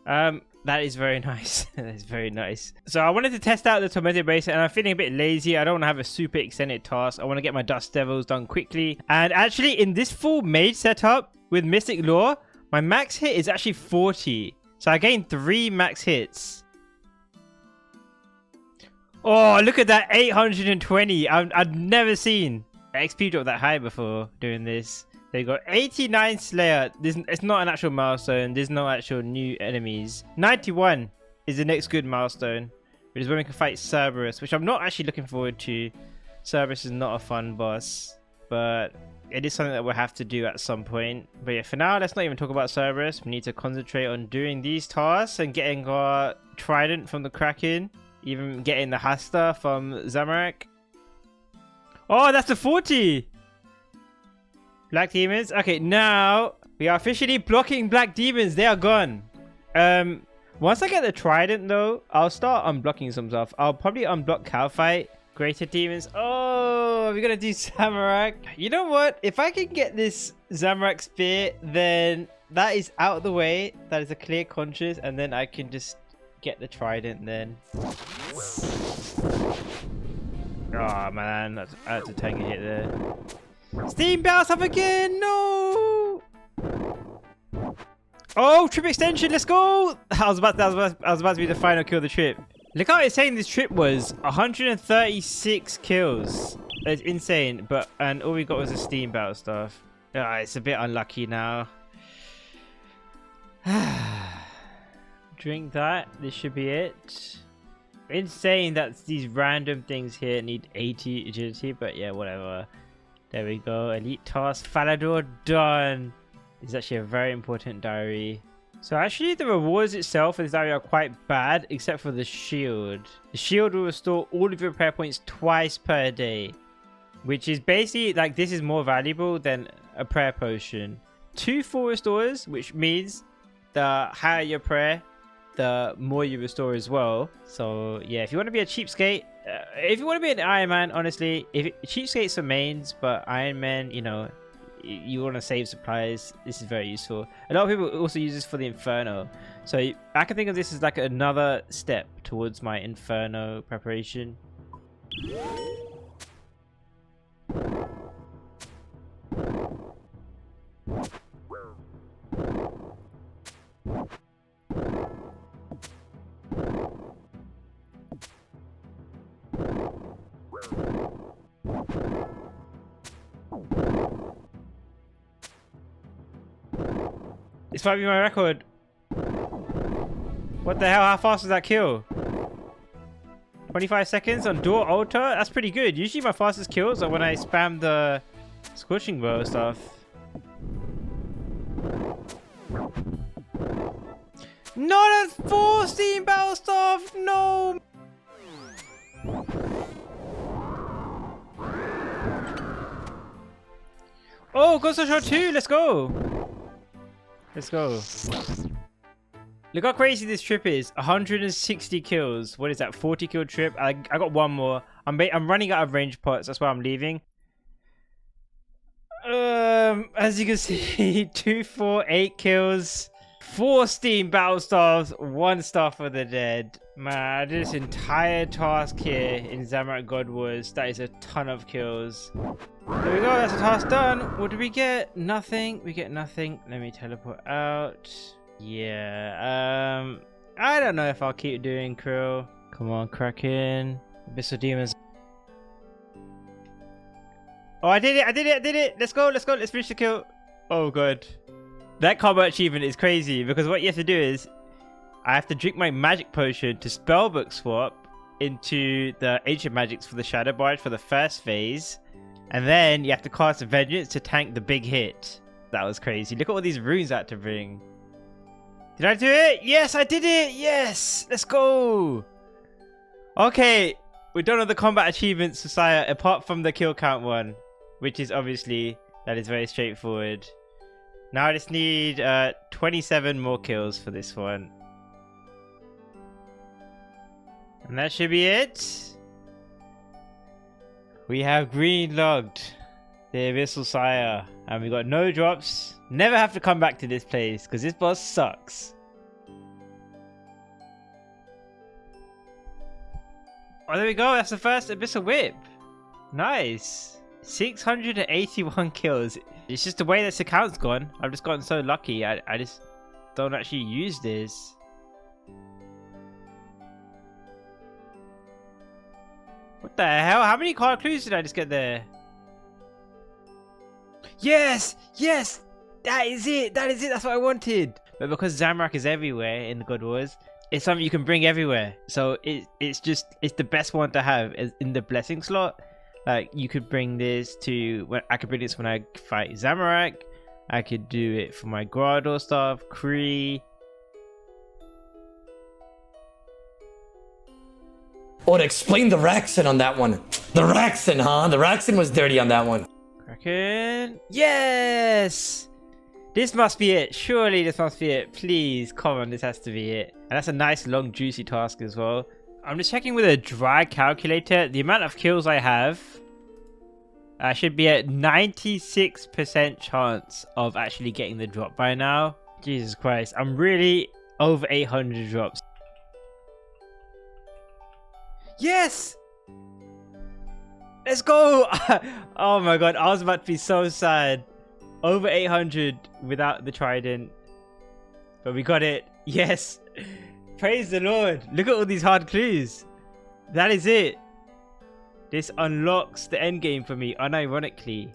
That is very nice. That is very nice. So I wanted to test out the tormented bracelet, and I'm feeling a bit lazy. I don't want to have a super extended task. I want to get my dust devils done quickly. And actually, in this full mage setup with mystic lore, my max hit is actually 40. So I gained 3 max hits. Oh, look at that, 820. I've never seen XP drop that high before doing this. They got 89 Slayer. It's not an actual milestone. There's no actual new enemies. 91 is the next good milestone, which is when we can fight Cerberus, which I'm not actually looking forward to. Cerberus is not a fun boss, but it is something that we'll have to do at some point. But yeah, for now, let's not even talk about Cerberus. We need to concentrate on doing these tasks and getting our trident from the kraken, even getting the Hasta from Zamorak. Oh, that's the 40! Black demons. Okay, now we are officially blocking black demons. They are gone. Once I get the trident though, I'll start unblocking some stuff. I'll probably unblock Calphite, greater demons. Oh, we're gonna do Zamorak. You know what? If I can get this Zamorak spear, then that is out of the way. That is a clear conscience, and then I can just get the trident then. Oh man, I had to take a hit there. Steam bounce up again! No! Oh, trip extension, let's go! I was about to be the final kill of the trip. Look how insane this trip was. 136 kills. It's insane, and all we got was the steam bounce stuff. It's a bit unlucky now. Drink that. This should be it. Insane that these random things here need 80 agility, but yeah, whatever. There we go. Elite task. Falador done. This is actually a very important diary. So actually the rewards itself in this diary are quite bad, except for the shield. The shield will restore all of your prayer points twice per day, which is basically like this is more valuable than a prayer potion. 2 full restores, which means the higher your prayer, the more you restore as well. So yeah, if you want to be a cheapskate, if you want to be an Ironman, honestly, cheapskates for mains, but Ironman, you know, you want to save supplies, this is very useful. A lot of people also use this for the Inferno. So I can think of this as like another step towards my Inferno preparation. This might be my record. What the hell? How fast was that kill? 25 seconds on door altar? That's pretty good. Usually my fastest kills are when I spam the scorching bow stuff. No, that's 4 steam battle stuff! No! Oh, Ghost of Shot 2! Let's go! Let's go. Look how crazy this trip is. 160 kills. What is that? 40 kill trip. I got one more. I'm running out of range pots. That's why I'm leaving. As you can see, 2, 4, 8 kills. 4 steam battle stars. 1 star for the dead. Man, I did this entire task here in Zamorak God Wars. That is a ton of kills. There we go, that's the task done. What do we get? Nothing. We get nothing. Let me teleport out. Yeah, I don't know if I'll keep doing Krill. Come on, Kraken. Abyssal demons. Oh, I did it. Let's go. Let's finish the kill. Oh, God. That combat achievement is crazy because what you have to do is I have to drink my magic potion to spellbook swap into the ancient magics for the shadow barge for the first phase. And then you have to cast Vengeance to tank the big hit. That was crazy. Look at all these runes I had to bring. Did I do it? Yes, I did it. Yes. Let's go. Okay. We're done with the combat achievements for Sire, apart from the kill count one, which is obviously, that is very straightforward. Now I just need 27 more kills for this one. And that should be it. We have green logged the Abyssal Sire, and we got no drops. Never have to come back to this place because this boss sucks. Oh, there we go. That's the first abyssal whip. Nice. 681 kills. It's just the way this account's gone. I've just gotten so lucky. I just don't actually use this. What the hell? How many card clues did I just get there? Yes! Yes! That is it! That is it! That's what I wanted! But because Zamrock is everywhere in the God Wars, it's something you can bring everywhere. So it's the best one to have in the blessing slot. Like, you could bring this to... I could bring this when I fight Zamrock. I could do it for my graardor stuff, Kree. Oh, to explain the rackson on that one. The rackson, huh? The rackson was dirty on that one. Kraken. Yes! This must be it. Surely this must be it. Please, come on, this has to be it. And that's a nice, long, juicy task as well. I'm just checking with a dry calculator. The amount of kills I have, I should be at 96% chance of actually getting the drop by now. Jesus Christ. I'm really over 800 drops. Yes! Let's go! Oh my god, I was about to be so sad. Over 800 without the trident. But we got it. Yes! Praise the Lord. Look at all these hard clues. That is it. This unlocks the end game for me, unironically.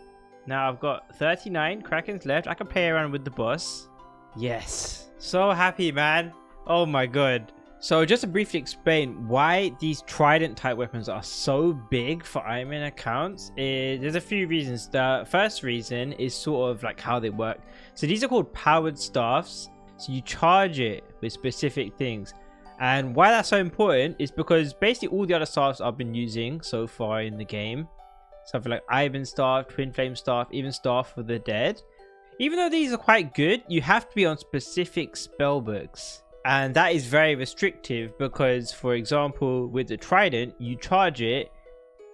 Now I've got 39 Krakens left. I can play around with the boss. Yes. So happy, man. Oh my god. So just to briefly explain why these trident type weapons are so big for Ironman accounts, there's a few reasons. The first reason is sort of like how they work. So these are called powered staffs. So you charge it with specific things. And why that's so important is because basically all the other staffs I've been using so far in the game, something like Iron Staff, Twin Flame Staff, even Staff for the Dead, even though these are quite good, you have to be on specific spellbooks. And that is very restrictive because, for example, with the trident, you charge it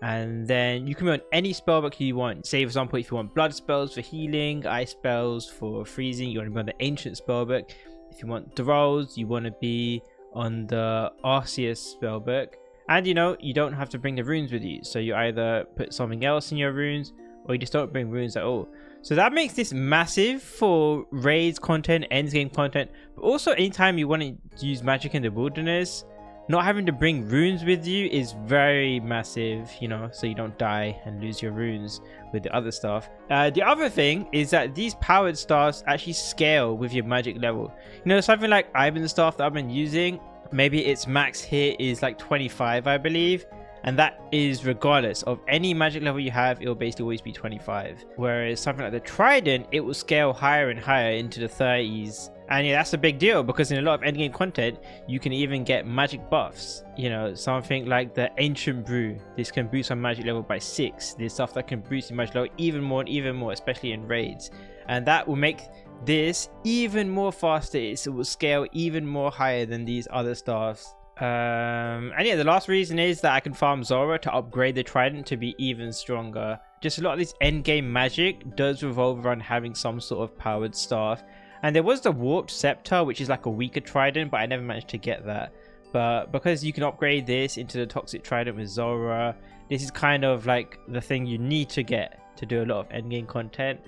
and then you can be on any spellbook you want. Say, for example, if you want blood spells for healing, ice spells for freezing, you want to be on the ancient spellbook. If you want the rolls, you want to be on the Arceus spellbook. And you know, you don't have to bring the runes with you. So you either put something else in your runes or you just don't bring runes at all. So that makes this massive for raids content, ends game content, but also anytime you want to use magic in the wilderness, not having to bring runes with you is very massive, you know, so you don't die and lose your runes with the other stuff. The other thing is that these powered staffs actually scale with your magic level. You know, something like Ivan staff that I've been using, maybe its max hit is like 25, I believe. And that is regardless of any magic level you have, it will basically always be 25. Whereas something like the trident, it will scale higher and higher into the 30s. And yeah, that's a big deal because in a lot of endgame content, you can even get magic buffs. You know, something like the ancient brew. This can boost my magic level by 6. There's stuff that can boost your magic level even more, especially in raids. And that will make this even more faster. It will scale even more higher than these other staffs. And yeah, the last reason is that I can farm Zulrah to upgrade the trident to be even stronger. Just a lot of this endgame magic does revolve around having some sort of powered staff. And there was the warped scepter, which is like a weaker trident, but I never managed to get that. But because you can upgrade this into the toxic trident with Zulrah, this is kind of like the thing you need to get to do a lot of endgame content.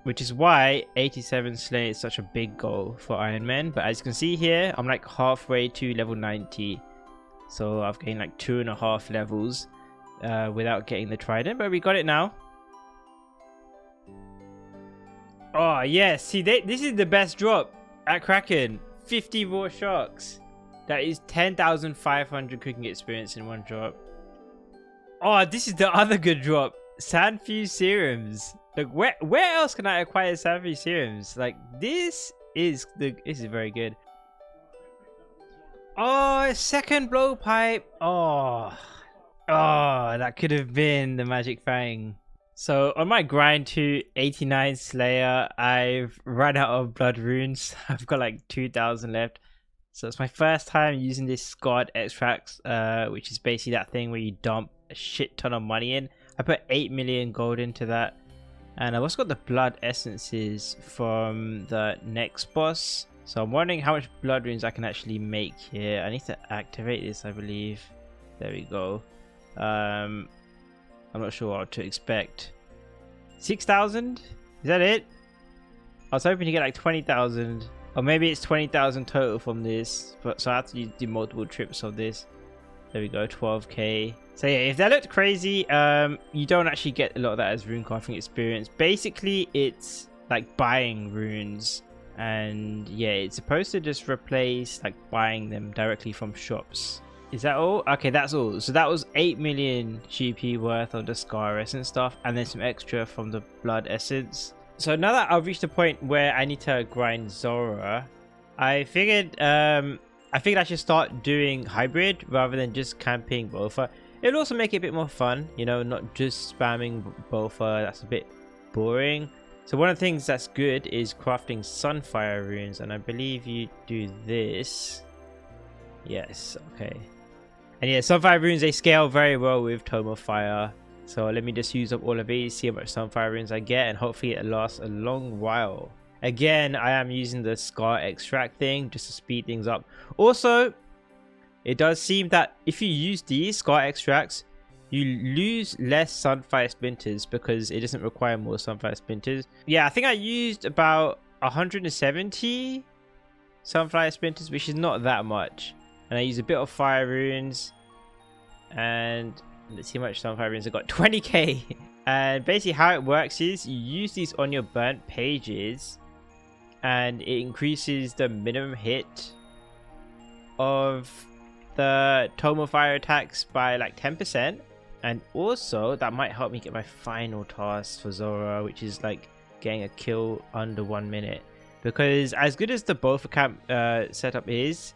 Which is why 87 Slay is such a big goal for Ironman. But as you can see here, I'm like halfway to level 90. So I've gained like 2.5 levels without getting the trident. But we got it now. Oh yes, see this is the best drop at Kraken. 50 raw sharks. That is 10,500 cooking experience in one drop. Oh, this is the other good drop. Sandfuse serums. Like where else can I acquire Sandfuse serums? Like this is very good. Oh, second blowpipe. Oh, that could have been the magic fang. So on my grind to 89 Slayer, I've run out of blood runes. I've got like 2,000 left. So it's my first time using this Scarred extracts, which is basically that thing where you dump a shit ton of money in. I put 8 million gold into that. And I've also got the blood essences from the next boss. So I'm wondering how much blood runes I can actually make here. I need to activate this, I believe. There we go. I'm not sure what to expect. 6,000? Is that it? I was hoping to get like 20,000. Or maybe it's 20,000 total from this. But so I have to do multiple trips of this. There we go, 12k. So yeah, if that looked crazy, you don't actually get a lot of that as runecrafting experience. Basically, it's like buying runes. And yeah, it's supposed to just replace like buying them directly from shops. Is that all? Okay, that's all. So that was 8 million GP worth of the scar essence stuff, and then some extra from the blood essence. So now that I've reached the point where I need to grind zulrah, I figured I should start doing hybrid rather than just camping Bowfa. It'll also make it a bit more fun, you know, not just spamming Bowfa. That's a bit boring. So one of the things that's good is crafting sunfire runes, and I believe you do this. Yes, okay. And yeah, sunfire runes, they scale very well with Tome of Fire. So let me just use up all of these, see how much sunfire runes I get, and hopefully it lasts a long while. Again, I am using the scar extract thing just to speed things up. Also, it does seem that if you use these scar extracts, you lose less sunfire splinters because it doesn't require more sunfire splinters. Yeah, I think I used about 170 sunfire splinters, which is not that much. And I use a bit of fire runes, and let's see how much sunfire runes I got. 20k. And basically how it works is you use these on your burnt pages, and it increases the minimum hit of the Tome of Fire attacks by like 10%. And also that might help me get my final task for zulrah, which is like getting a kill under 1 minute. Because as good as the Bowfa camp setup is,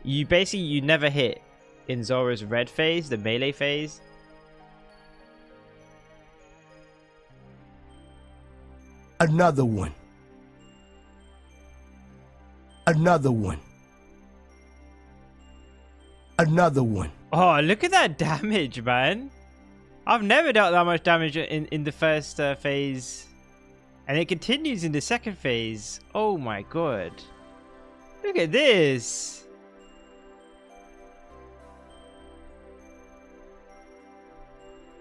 you never hit in zulrah's red phase, the melee phase. Another one. Another one. Another one. Oh, look at that damage, man. I've never dealt that much damage in the first phase. And it continues in the second phase. Oh my god. Look at this.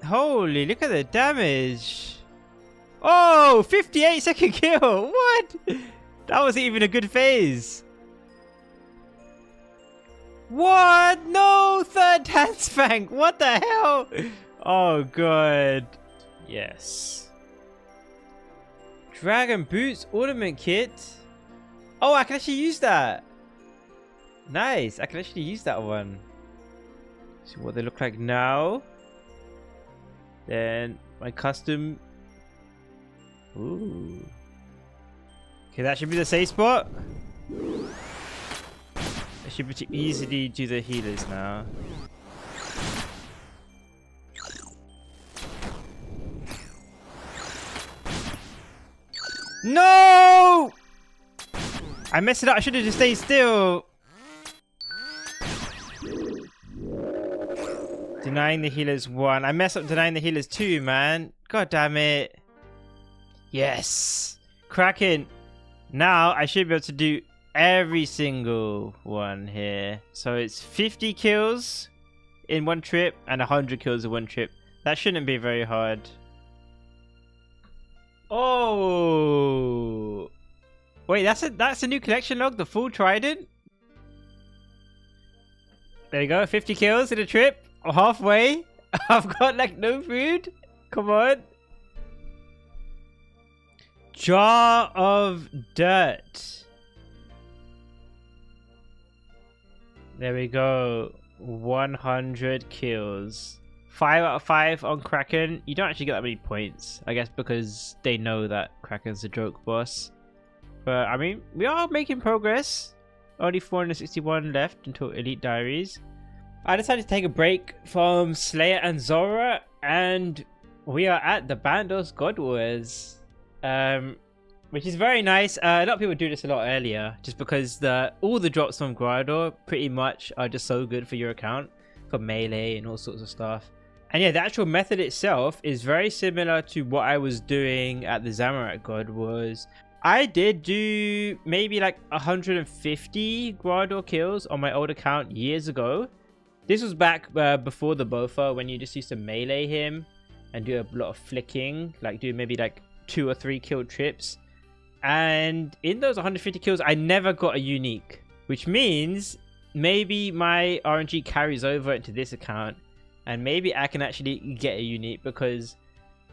Holy, look at the damage. Oh, 58-second kill. What? That wasn't even a good phase. What? No, third dance bank. What the hell? Oh, god. Yes. Dragon boots ornament kit. Oh, I can actually use that. Nice. I can actually use that one. See what they look like now. Then my custom. Ooh. Okay, that should be the safe spot. I should be easily do the healers now. No! I messed it up. I should have just stayed still. Denying the healers 1. I messed up denying the healers 2, man. God damn it. Yes. Kraken. Now I should be able to do every single one here. So it's 50 kills in one trip and 100 kills in one trip. That shouldn't be very hard. Oh. Wait, that's a new collection log, the full trident? There you go, 50 kills in a trip. Halfway. I've got like no food. Come on. Jar of dirt. There we go. 100 kills. 5 out of 5 on Kraken. You don't actually get that many points, I guess, because they know that Kraken's a joke boss. But I mean, we are making progress. Only 461 left until Elite Diaries. I decided to take a break from Slayer and Zulrah, and we are at the Bandos God Wars, which is very nice. A lot of people do this a lot earlier, just because all the drops from graardor pretty much are just so good for your account, for melee and all sorts of stuff. And yeah, the actual method itself is very similar to what I was doing at the Zamorak God Wars. I did do maybe like 150 graardor kills on my old account years ago. This was back before the Bowfa, when you just used to melee him and do a lot of flicking, like do maybe like 2 or 3 kill trips. And in those 150 kills, I never got a unique, which means maybe my RNG carries over into this account, and maybe I can actually get a unique, because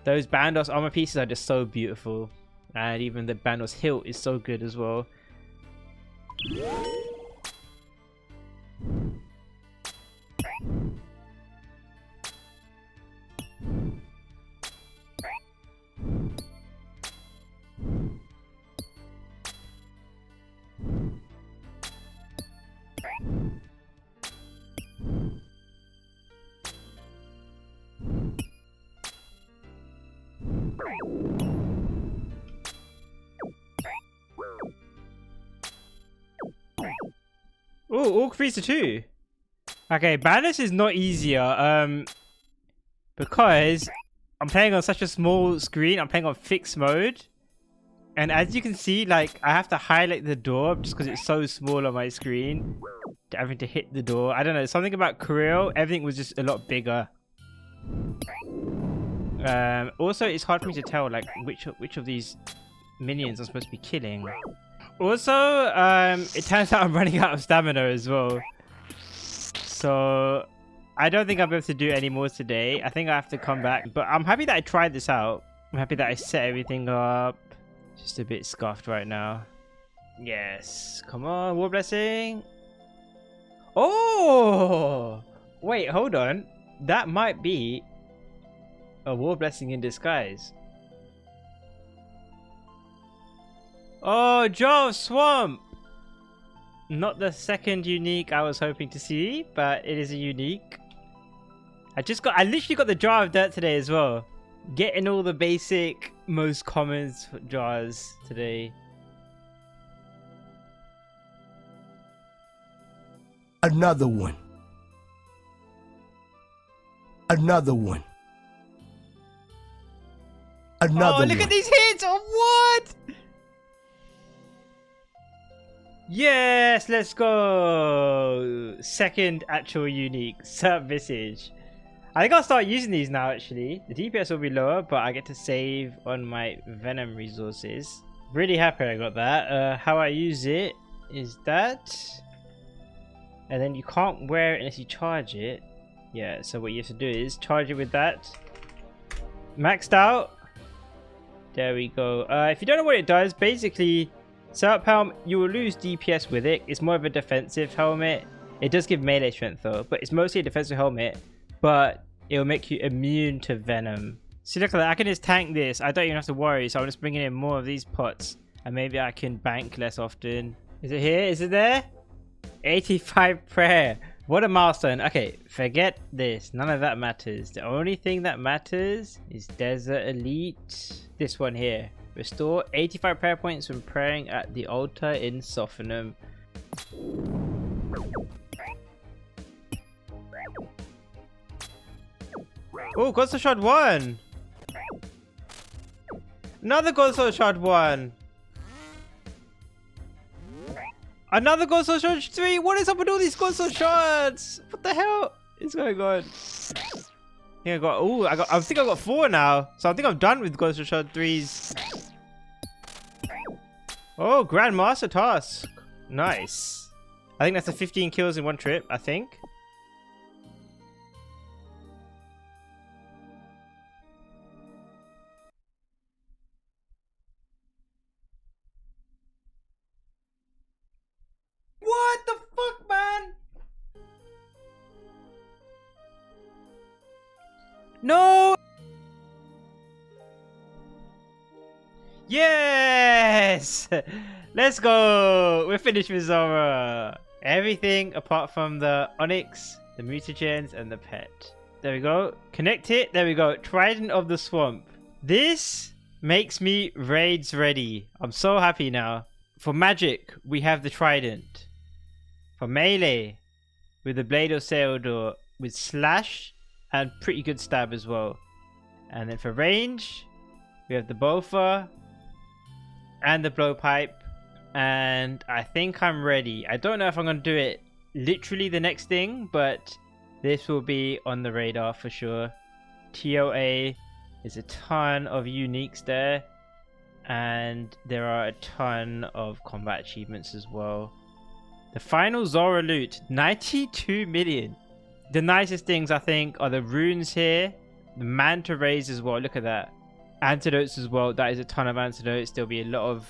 those Bandos armor pieces are just so beautiful, and even the Bandos hilt is so good as well. Oh, all 3 to 2. Okay, Bandos is not easier. Because I'm playing on such a small screen. I'm playing on fixed mode, and as you can see, like I have to highlight the door just because it's so small on my screen. Having to hit the door. I don't know. Something about Krill. Everything was just a lot bigger. Also, it's hard for me to tell like which of these minions I'm supposed to be killing. Also, it turns out I'm running out of stamina as well. So I don't think I'll be able to do any more today. I think I have to come back. But I'm happy that I tried this out. I'm happy that I set everything up. Just a bit scuffed right now. Yes. Come on, War Blessing. Oh! Wait, hold on. That might be a War Blessing in disguise. Oh, Jar of Swamp! Not the second unique I was hoping to see, but it is a unique. I literally got the Jar of Dirt today as well. Getting all the basic, most common jars today. Another one. Another one. Another one. Oh, look at these hits! Oh, what? Yes, let's go. Second actual unique, Serp Visage. I think I'll start using these now actually. The DPS will be lower, but I get to save on my venom resources. Really happy I got that. How I use it is that. And then you can't wear it unless you charge it. Yeah, so what you have to do is charge it with that. Maxed out. There we go. If you don't know what it does, basically, Serp Helm, you will lose DPS with it. It's more of a defensive helmet. It does give melee strength though, but it's mostly a defensive helmet. But it will make you immune to venom. See, look at that. I can just tank this. I don't even have to worry. So I'm just bringing in more of these pots. And maybe I can bank less often. Is it here? Is it there? 85 prayer. What a milestone. Okay, forget this. None of that matters. The only thing that matters is Desert Elite. This one here. Restore 85 prayer points when praying at the altar in Sophanum. Oh, God Soul Shard 1! Another God Soul Shard 1! Another God Soul Shard 3! What is up with all these God Soul Shards? What the hell is going on? I think I got 4 now. So I think I'm done with God Soul Shard 3s. Oh, Grandmaster Task. Nice. I think that's a 15 kills in one trip, I think. What the fuck, man? No! Yes! Let's go! We're finished with Zulrah. Everything apart from the Onyx, the mutagens, and the pet. There we go. Connect it. There we go. Trident of the Swamp. This makes me raids ready. I'm so happy now. For magic, we have the Trident. For melee, with the Blade of Falador, with slash and pretty good stab as well. And then for range, we have the Bowfa and the blowpipe, and I think I'm ready. I don't know if I'm going to do it literally the next thing, but this will be on the radar for sure. TOA, there's a ton of uniques there, and there are a ton of combat achievements as well. The final Zulrah loot, 92 million. The nicest things I think are the runes here, the manta rays as well. Look at that. Antidotes as well. That is a ton of antidotes. There'll be a lot of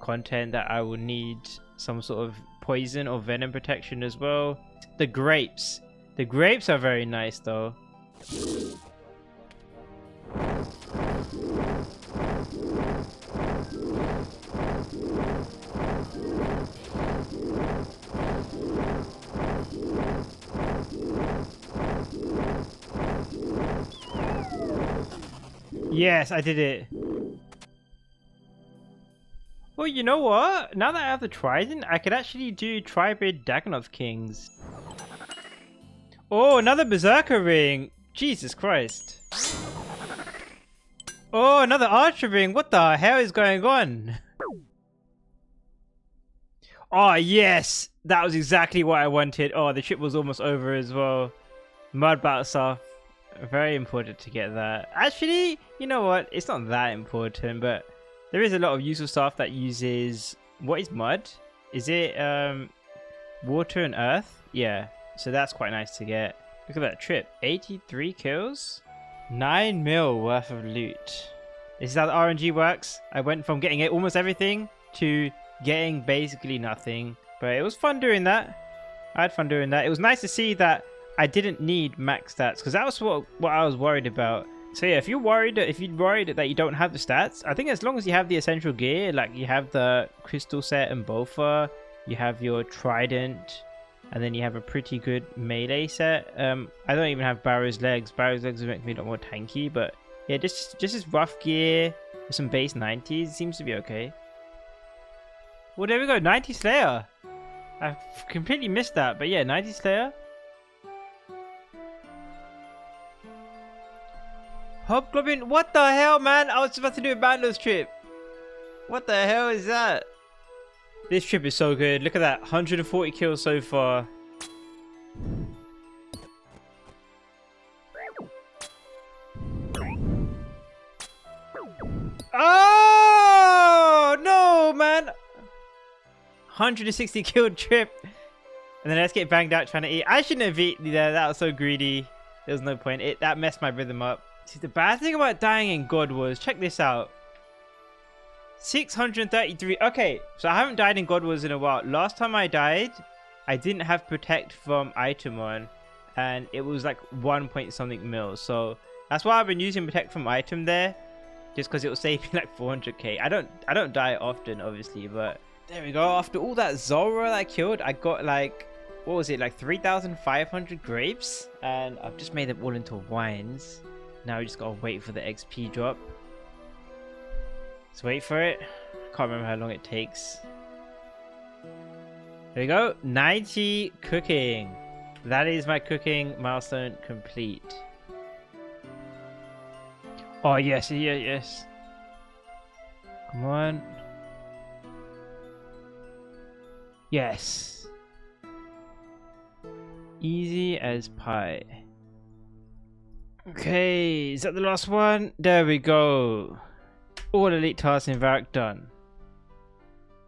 content that I will need some sort of poison or venom protection as well. The grapes. The grapes are very nice though. Yes, I did it. Well, you know what? Now that I have the trident, I could actually do tribrid dagannoth kings. Oh, another berserker ring. Jesus Christ. Oh, another archer ring. What the hell is going on? Oh, yes. That was exactly what I wanted. Oh, the trip was almost over as well. Mud battle stuff. Very important to get that. Actually, you know what? It's not that important, but there is a lot of useful stuff that uses... What is mud? Is it water and earth? Yeah. So that's quite nice to get. Look at that trip. 83 kills? 9 mil worth of loot. This is how the RNG works. I went from getting almost everything to getting basically nothing. But it was fun doing that. I had fun doing that. It was nice to see that I didn't need max stats, because that was what I was worried about. So yeah, if you're worried that you don't have the stats, I think as long as you have the essential gear, like you have the crystal set and Bowfa, you have your trident, and then you have a pretty good melee set. I don't even have Barrow's legs. Barrow's legs will make me a lot more tanky, but yeah, just this rough gear with some base 90s seems to be okay. Well, there we go, 90 Slayer. I completely missed that, but yeah, 90 Slayer. Hobgoblin, what the hell, man? I was about to do a Bandos trip. What the hell is that? This trip is so good. Look at that, 140 kills so far. Oh no, man! 160 kill trip, and then let's get banged out trying to eat. I shouldn't have eaten there. That was so greedy. There was no point. That messed my rhythm up. See, the bad thing about dying in God Wars, check this out. 633. Okay, so I haven't died in God Wars in a while. Last time I died, I didn't have protect from item on, and it was like 1 point something mil. So that's why I've been using protect from item there, just because it will save me like 400k. I don't die often, obviously, but there we go. After all that Zulrah that I killed, I got like, what was it, like 3,500 grapes, and I've just made them all into wines. Now we just gotta wait for the XP drop. Let's wait for it. Can't remember how long it takes. There we go. 90 cooking. That is my cooking milestone complete. Oh yes, yes. Come on. Yes. Easy as pie. Okay, is that the last one? There we go. All elite tasks in Varrock done.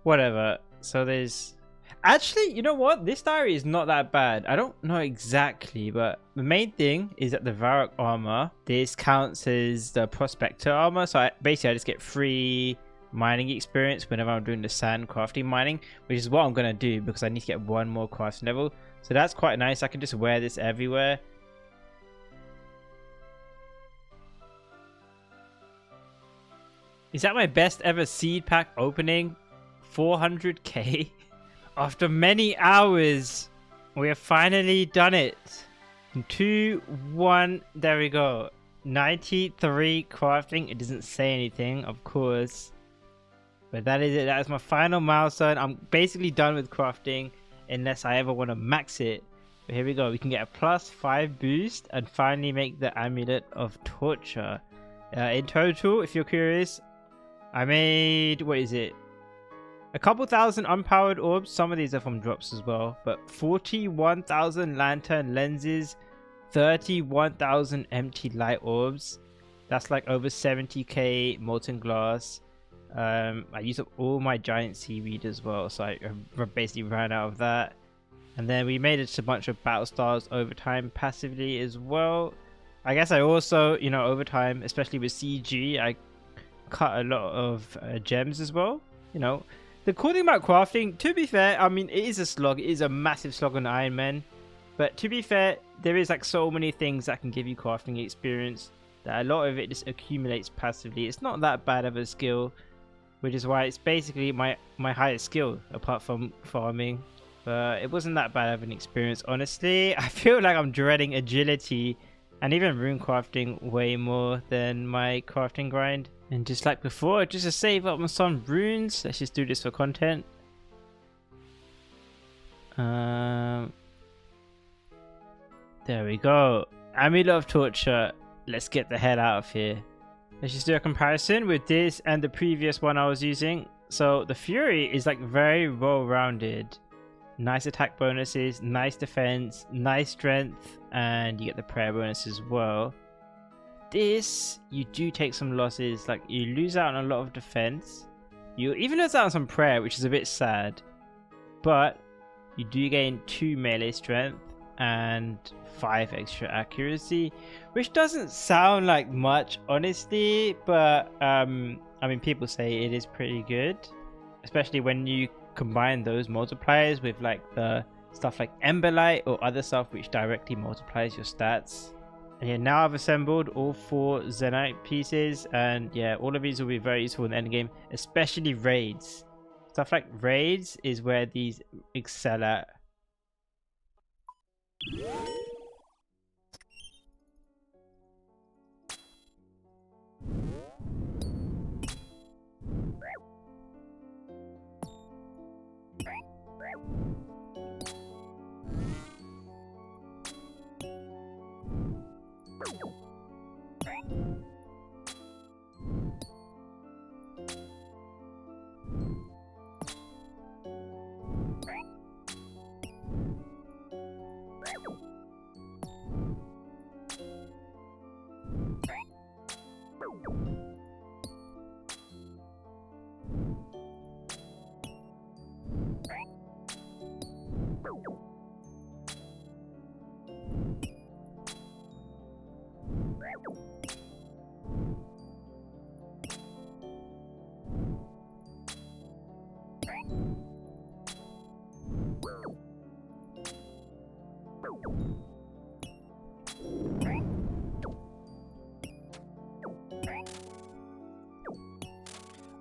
Whatever. So there's... Actually, you know what? This diary is not that bad. I don't know exactly, but the main thing is that the Varrock armor, this counts as the prospector armor. So basically I just get free mining experience whenever I'm doing the sand crafting mining, which is what I'm going to do because I need to get one more crafting level. So that's quite nice. I can just wear this everywhere. Is that my best ever seed pack opening? 400k? After many hours, we have finally done it. 2, 1, there we go. 93 crafting. It doesn't say anything, of course. But that is it. That is my final milestone. I'm basically done with crafting unless I ever want to max it. But here we go. We can get a +5 boost and finally make the amulet of torture. In total, if you're curious, I made, what is it? A couple thousand unpowered orbs. Some of these are from drops as well. But 41,000 lantern lenses. 31,000 empty light orbs. That's like over 70k molten glass. I used up all my giant seaweed as well. So I basically ran out of that. And then we made it a bunch of battle stars over time passively as well. I guess I also, you know, over time, especially with CG, I cut a lot of gems as well. You know, the cool thing about crafting, to be fair, I mean, it is a slog. It is a massive slog on Ironman. But to be fair, there is like so many things that can give you crafting experience that a lot of it just accumulates passively. It's not that bad of a skill, which is why it's basically my highest skill apart from farming. But it wasn't that bad of an experience, honestly. I feel like I'm dreading agility and even rune crafting way more than my crafting grind. And just like before, just to save up on some runes, let's just do this for content. There we go. Amulet of Torture. Let's get the hell out of here. Let's just do a comparison with this and the previous one I was using. So the Fury is like very well-rounded. Nice attack bonuses, nice defense, nice strength, and you get the prayer bonus as well. This, you do take some losses. Like, you lose out on a lot of defense. You even lose out on some prayer, which is a bit sad. But you do gain 2 melee strength and 5 extra accuracy, which doesn't sound like much, honestly. But I mean, people say it is pretty good, especially when you combine those multipliers with like the stuff like Emberlight or other stuff which directly multiplies your stats. And yeah, now I've assembled all 4 Zenite pieces, and yeah, all of these will be very useful in the endgame, especially raids. Stuff like raids is where these excel at.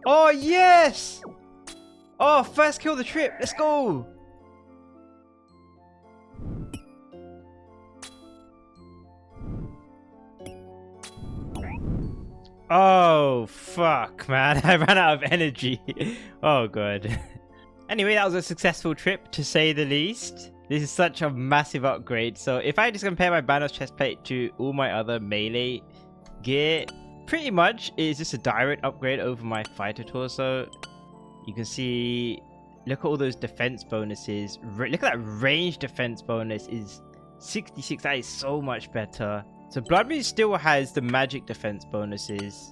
Oh yes! Oh, first kill of the trip. Let's go. Oh fuck, man. I ran out of energy. Oh god. Anyway, that was a successful trip, to say the least. This is such a massive upgrade. So if I just compare my Bandos chestplate to all my other melee gear, pretty much it's just a direct upgrade over my fighter torso. You can see, look at all those defense bonuses. Look at that range defense bonus is 66. That is so much better. So Blood Moon still has the magic defense bonuses,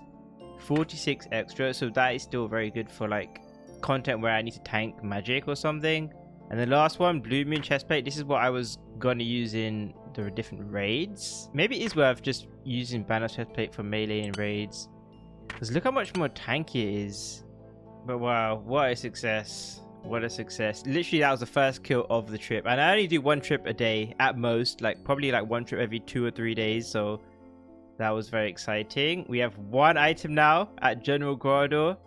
46 extra. So that is still very good for like content where I need to tank magic or something. And the last one, Blue Moon chestplate, this is what I was gonna use in the different raids. Maybe it is worth just using Bandos chestplate for melee and raids, because look how much more tanky it is. But wow, what a success. What a success. Literally, that was the first kill of the trip. And I only do 1 trip a day at most, like probably like 1 trip every 2 or 3 days. So that was very exciting. We have 1 item now at General Graardor.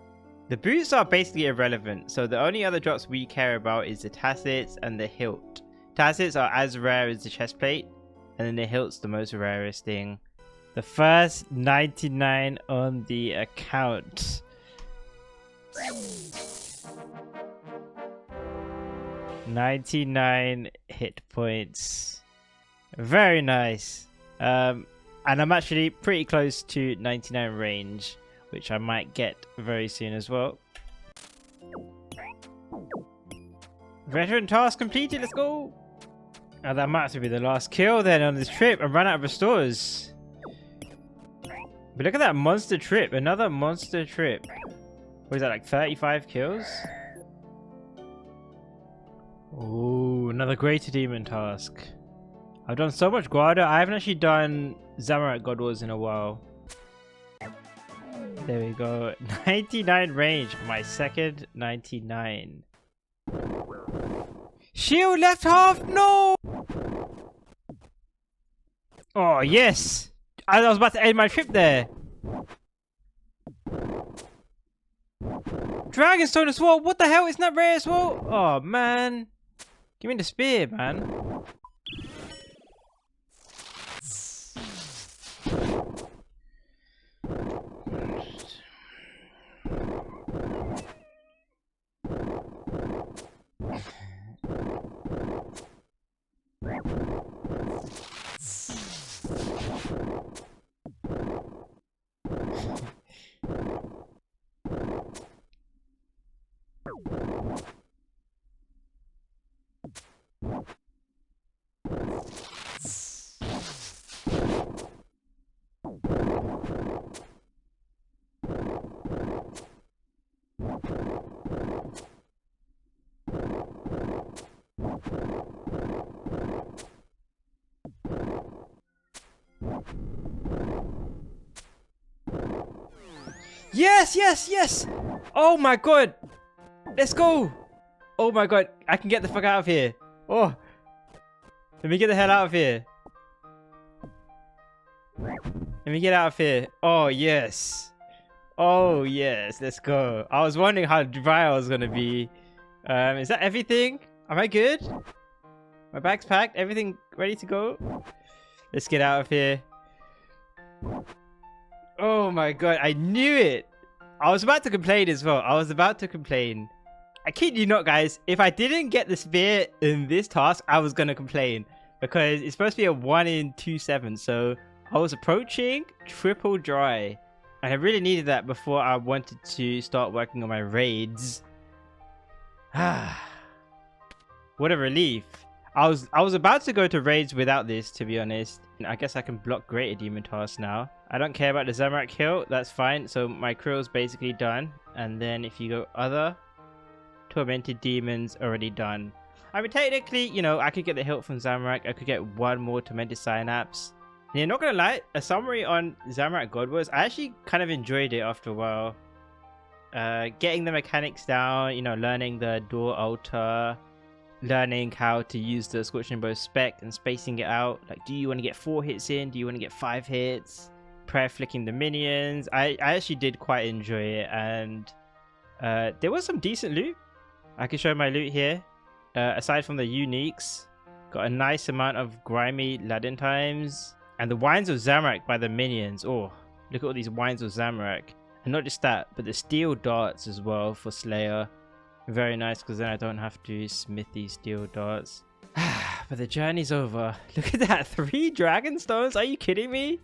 The boots are basically irrelevant, so the only other drops we care about is the tassets and the hilt. Tassets are as rare as the chestplate, and then the hilt's the most rarest thing. The first 99 on the account. 99 hit points. Very nice. And I'm actually pretty close to 99 range. which I might get very soon as well. Veteran task completed, let's go! Now that might have to be the last kill then on this trip and run out of restores. But look at that monster trip, another monster trip. What is that, like 35 kills? Ooh, another greater demon task. I've done so much graardor, I haven't actually done Zammy GWD in a while. There we go, 99 range, my second 99. Shield left half, no! Oh yes! I was about to end my trip there. Dragonstone as well, what the hell, isn't that rare as well? Oh man. Give me the spear, man. Yes, yes, yes! Oh my god! Let's go! Oh my god, I can get the fuck out of here. Oh! Let me get the hell out of here. Let me get out of here. Oh yes. Oh yes, let's go. I was wondering how dry I was gonna be. Is that everything? Am I good? My bag's packed, everything ready to go? Let's get out of here. Oh my god, I knew it! I was about to complain as well. I was about to complain. I kid you not, guys. If I didn't get the spear in this task, I was going to complain. Because it's supposed to be a 1 in 27. So I was approaching triple dry. And I really needed that before I wanted to start working on my raids. What a relief. I was about to go to raids without this, to be honest. I guess I can block greater demon tasks now. I don't care about the Zammy kill, that's fine. So my crew's basically done. And then if you go other, tormented demons already done. I mean, technically, you know, I could get the hilt from Zammy. I could get one more tormented synapse. And you're not gonna lie, a summary on Zammy GWD, I actually kind of enjoyed it after a while. Getting the mechanics down, you know, learning the door altar, learning how to use the scorching bow spec and spacing it out. Like, do you want to get 4 hits in? Do you want to get 5 hits? Prayer flicking the minions. I actually did quite enjoy it, and there was some decent loot. I can show my loot here. Aside from the uniques, got a nice amount of grimy Ladin times and the wines of Zamorak by the minions. Oh, look at all these wines of Zamorak. And not just that, but the steel darts as well for Slayer. Very nice, because then I don't have to smith these steel darts. But the journey's over. Look at that, 3 dragon stones. Are you kidding me?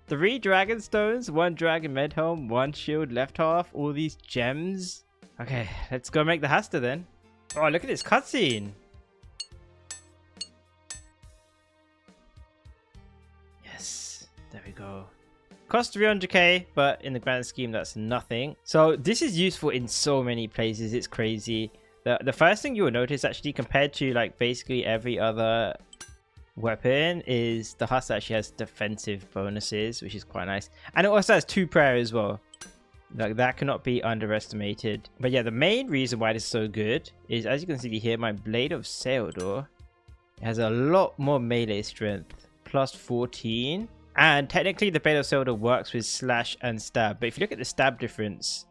3 dragon stones, 1 dragon medhelm, 1 shield left half, all these gems. Okay, let's go make the Hasta then. Oh, look at this cutscene. Yes, there we go. Cost 300k, but in the grand scheme, that's nothing. So this is useful in so many places. It's crazy. The first thing you will notice, actually, compared to like basically every other weapon, is the Hasta actually has defensive bonuses, which is quite nice. And it also has 2 prayer as well. Like, that cannot be underestimated. But yeah, the main reason why this is so good is, as you can see here, my Blade of Falador has a lot more melee strength, plus 14. And technically the Blade of Falador works with slash and stab. But if you look at the stab difference,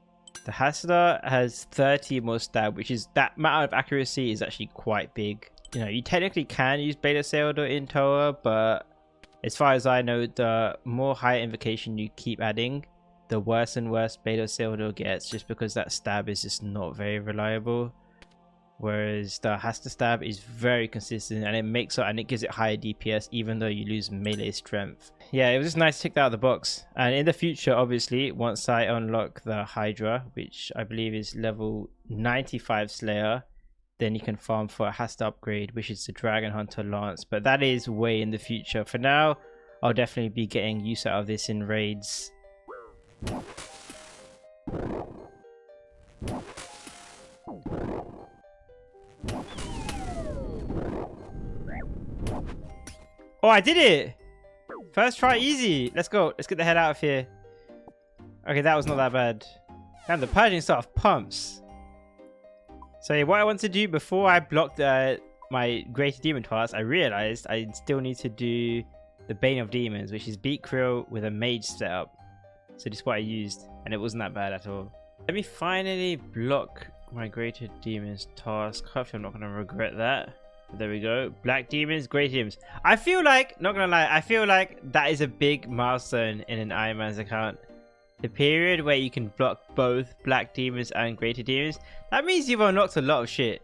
the Hasta has 30 more stab, which is, that amount of accuracy is actually quite big. You know, you technically can use Blade of Falador in Toa, but as far as I know, the more high invocation you keep adding, the worse and worse Blade of Falador gets, just because that stab is just not very reliable. whereas the Hasta Stab is very consistent and it makes it and it gives it higher DPS even though you lose melee strength. Yeah, it was just nice to tick that out of the box. And in the future, obviously, once I unlock the Hydra, which I believe is level 95 Slayer, then you can farm for a Hasta upgrade, which is the Dragon Hunter Lance. But that is way in the future. For now, I'll definitely be getting use out of this in raids. Oh, I did it! First try easy. Let's go. Let's get the head out of here. Okay, that was not that bad. Damn, the purging stuff pumps. So yeah, what I want to do before I block my Greater Demon task, I realized I still need to do the Bane of Demons, which is Beat Krill with a mage setup. So this is what I used, and it wasn't that bad at all. Let me finally block my Greater Demons task. Hopefully I'm not going to regret that. There we go. Black Demons, Great Demons. I feel like, not gonna lie, I feel like that is a big milestone in an Ironman's account. The period where you can block both Black Demons and Greater Demons. That means you've unlocked a lot of shit.